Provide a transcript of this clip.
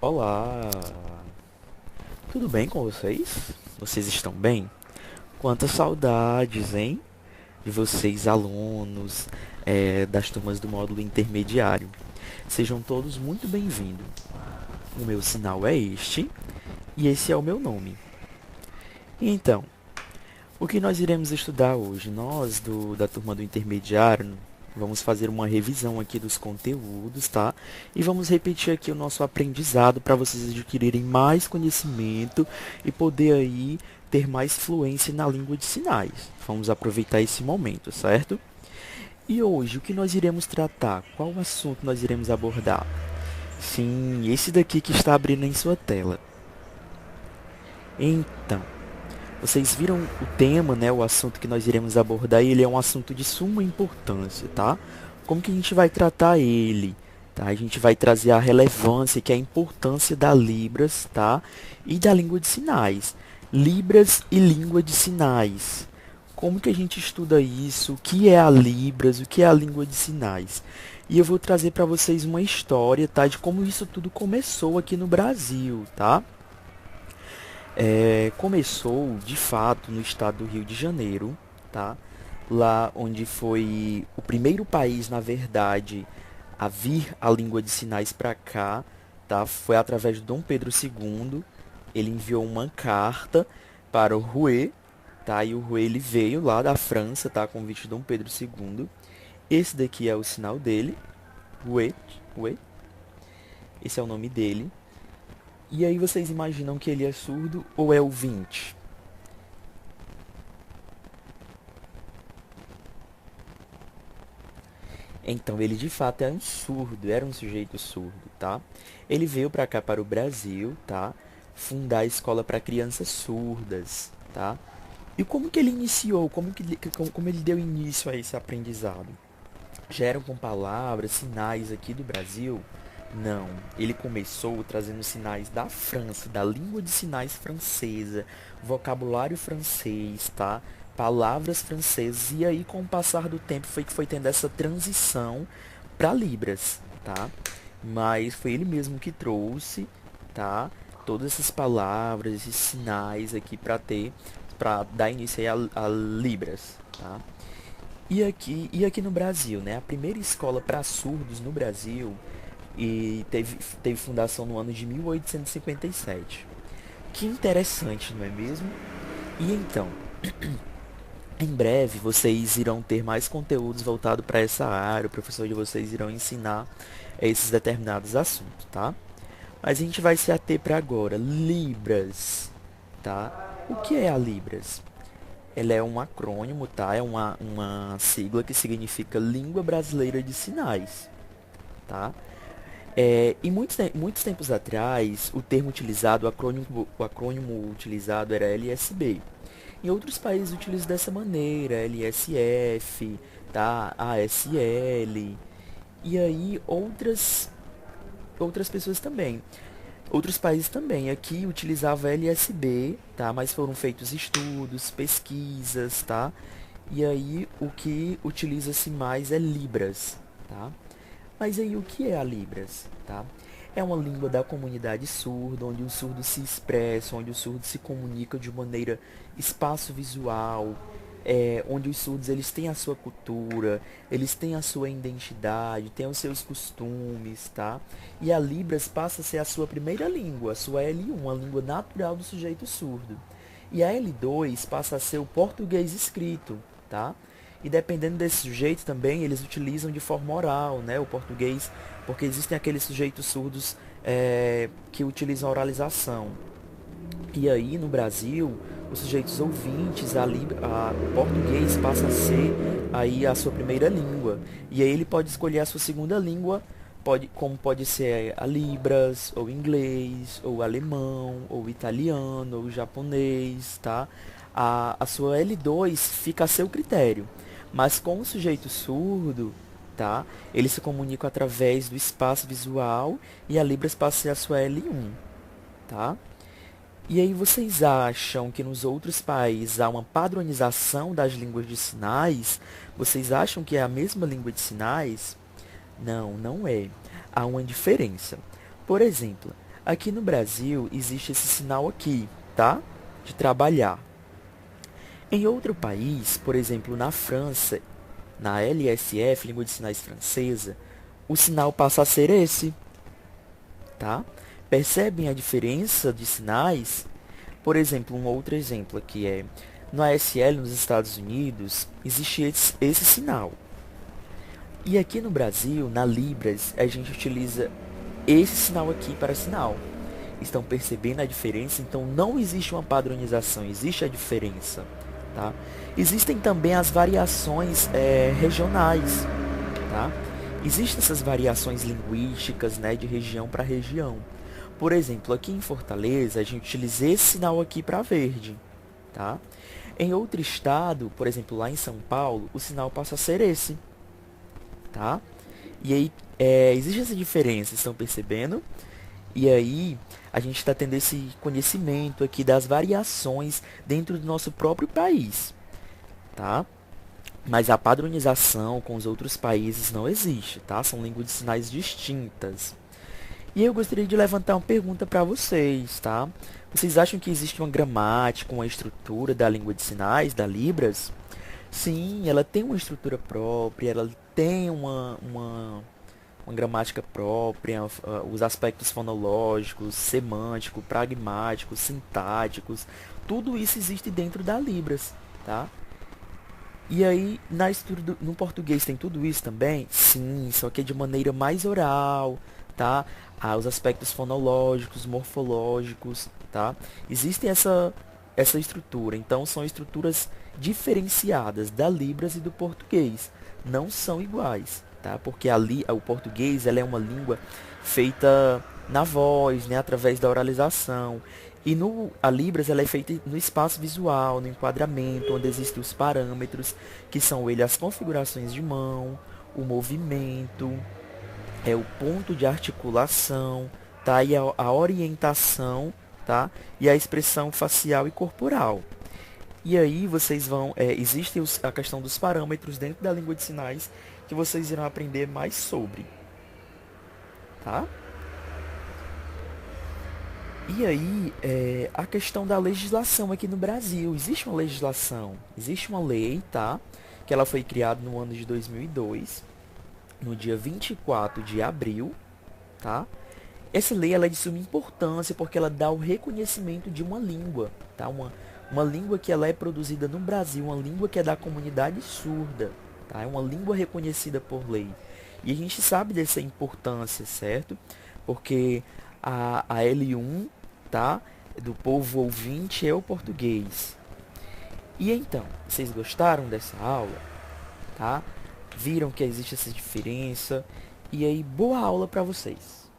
Olá, tudo bem com vocês? Vocês estão bem? Quantas saudades, hein? De vocês, alunos, das turmas do módulo intermediário. Sejam todos muito bem-vindos. O meu sinal é este e esse é o meu nome. Então, o que nós iremos estudar hoje? Nós, da turma do intermediário, vamos fazer uma revisão aqui dos conteúdos, tá? E vamos repetir aqui o nosso aprendizado para vocês adquirirem mais conhecimento e poder aí ter mais fluência na língua de sinais. Vamos aproveitar esse momento, certo? E hoje, o que nós iremos tratar? Qual assunto nós iremos abordar? Sim, esse daqui que está abrindo em sua tela. Então, vocês viram o tema, né, o assunto que nós iremos abordar, e ele é um assunto de suma importância, tá? Como que a gente vai tratar ele? Tá? A gente vai trazer a relevância, que é a importância da Libras, tá? E da língua de sinais. Libras e língua de sinais. Como que a gente estuda isso? O que é a Libras? O que é a língua de sinais? E eu vou trazer para vocês uma história, tá? De como isso tudo começou aqui no Brasil, tá? Começou de fato no estado do Rio de Janeiro, tá? Lá onde foi o primeiro país, na verdade, a vir a língua de sinais para cá, tá? Foi através de Dom Pedro II. Ele enviou uma carta para o Rouet, tá? E o Rouet ele veio lá da França, tá? A convite de Dom Pedro II. Esse daqui é o sinal dele, Rouet, Rouet. Esse é o nome dele. E aí vocês imaginam que ele é surdo ou é ouvinte? Então, ele de fato é um surdo, era um sujeito surdo, tá? Ele veio para cá, para o Brasil, tá? Fundar a escola para crianças surdas, tá? E como que ele iniciou, como ele deu início a esse aprendizado? Já eram com palavras, sinais aqui do Brasil? Não, ele começou trazendo sinais da França, da língua de sinais francesa, vocabulário francês, tá? Palavras francesas, e aí com o passar do tempo foi que foi tendo essa transição para Libras, tá? Mas foi ele mesmo que trouxe, tá? Todas essas palavras, esses sinais aqui para dar início aí a Libras, tá? E aqui no Brasil, né? A primeira escola para surdos no Brasil teve fundação no ano de 1857. Que interessante, não é mesmo? E então, em breve vocês irão ter mais conteúdos voltados para essa área, o professor de vocês irão ensinar esses determinados assuntos, tá? Mas a gente vai se ater para agora, Libras, tá? O que é a Libras? Ela é um acrônimo, tá? É uma sigla que significa Língua Brasileira de Sinais, tá? E muitos tempos atrás, o termo utilizado, o acrônimo utilizado era LSB. Em outros países utilizam dessa maneira, LSF, tá? ASL. E aí outras pessoas também. Outros países também. Aqui utilizava LSB, tá? Mas foram feitos estudos, pesquisas, tá? E aí o que utiliza-se mais é Libras, tá? Mas aí o que é a Libras, tá? É uma língua da comunidade surda, onde o surdo se expressa, onde o surdo se comunica de maneira espaço-visual, onde os surdos eles têm a sua cultura, eles têm a sua identidade, têm os seus costumes, tá? E a Libras passa a ser a sua primeira língua, a sua L1, a língua natural do sujeito surdo. E a L2 passa a ser o português escrito, tá? E dependendo desse sujeito também, eles utilizam de forma oral, né, o português, porque existem aqueles sujeitos surdos que utilizam a oralização. E aí, no Brasil, os sujeitos ouvintes, o português passa a ser aí a sua primeira língua. E aí ele pode escolher a sua segunda língua, como pode ser a Libras, ou inglês, ou alemão, ou italiano, ou japonês, tá? A sua L2 fica a seu critério. Mas com o sujeito surdo, tá? Ele se comunica através do espaço visual e a Libras passa a ser a sua L1, tá? E aí vocês acham que nos outros países há uma padronização das línguas de sinais? Vocês acham que é a mesma língua de sinais? Não, não é. Há uma diferença. Por exemplo, Aqui no Brasil existe esse sinal aqui, tá? De trabalhar. Em outro país, por exemplo, na França, na LSF, Língua de Sinais Francesa, o sinal passa a ser esse, tá? Percebem a diferença de sinais? Por exemplo, um outro exemplo aqui é, no ASL nos Estados Unidos, existe esse sinal. E aqui no Brasil, na Libras, a gente utiliza esse sinal aqui para sinal. Estão percebendo a diferença? Então, não existe uma padronização, existe a diferença, tá? Existem também as variações regionais, tá? Existem essas variações linguísticas, né, de região para região. Por exemplo, aqui em Fortaleza, a gente utiliza esse sinal aqui para verde, tá? Em outro estado, por exemplo, lá em São Paulo, o sinal passa a ser esse, tá? E aí, existe essa diferença, estão percebendo? E aí, a gente está tendo esse conhecimento aqui das variações dentro do nosso próprio país, tá? Mas a padronização com os outros países não existe, tá? São línguas de sinais distintas. E eu gostaria de levantar uma pergunta para vocês, tá? Vocês acham que existe uma gramática, uma estrutura da língua de sinais, da Libras? Sim, ela tem uma estrutura própria, ela tem uma gramática própria, os aspectos fonológicos, semântico, pragmáticos, sintáticos, tudo isso existe dentro da Libras, tá? E aí, no português tem tudo isso também? Sim, só que é de maneira mais oral, tá? Os aspectos fonológicos, morfológicos, tá? Existem essa estrutura, então são estruturas diferenciadas da Libras e do português. Não são iguais, tá? Porque o português ela é uma língua feita na voz, né? Através da oralização. E a Libras ela é feita no espaço visual, no enquadramento, onde existem os parâmetros, que são as configurações de mão, o movimento, o ponto de articulação, tá? E a orientação, tá? E a expressão facial e corporal. E aí vocês vão... existe a questão dos parâmetros dentro da língua de sinais, que vocês irão aprender mais sobre, tá? E aí, a questão da legislação aqui no Brasil. Existe uma legislação, existe uma lei, tá? Que ela foi criada no ano de 2002, no dia 24 de abril, tá? Essa lei ela é de suma importância porque ela dá o reconhecimento de uma língua, tá? Uma língua que ela é produzida no Brasil, uma língua que é da comunidade surda, tá? É uma língua reconhecida por lei. E a gente sabe dessa importância, certo? Porque a L1, tá? Do povo ouvinte é o português. E então, vocês gostaram dessa aula? Tá? Viram que existe essa diferença? E aí, boa aula para vocês!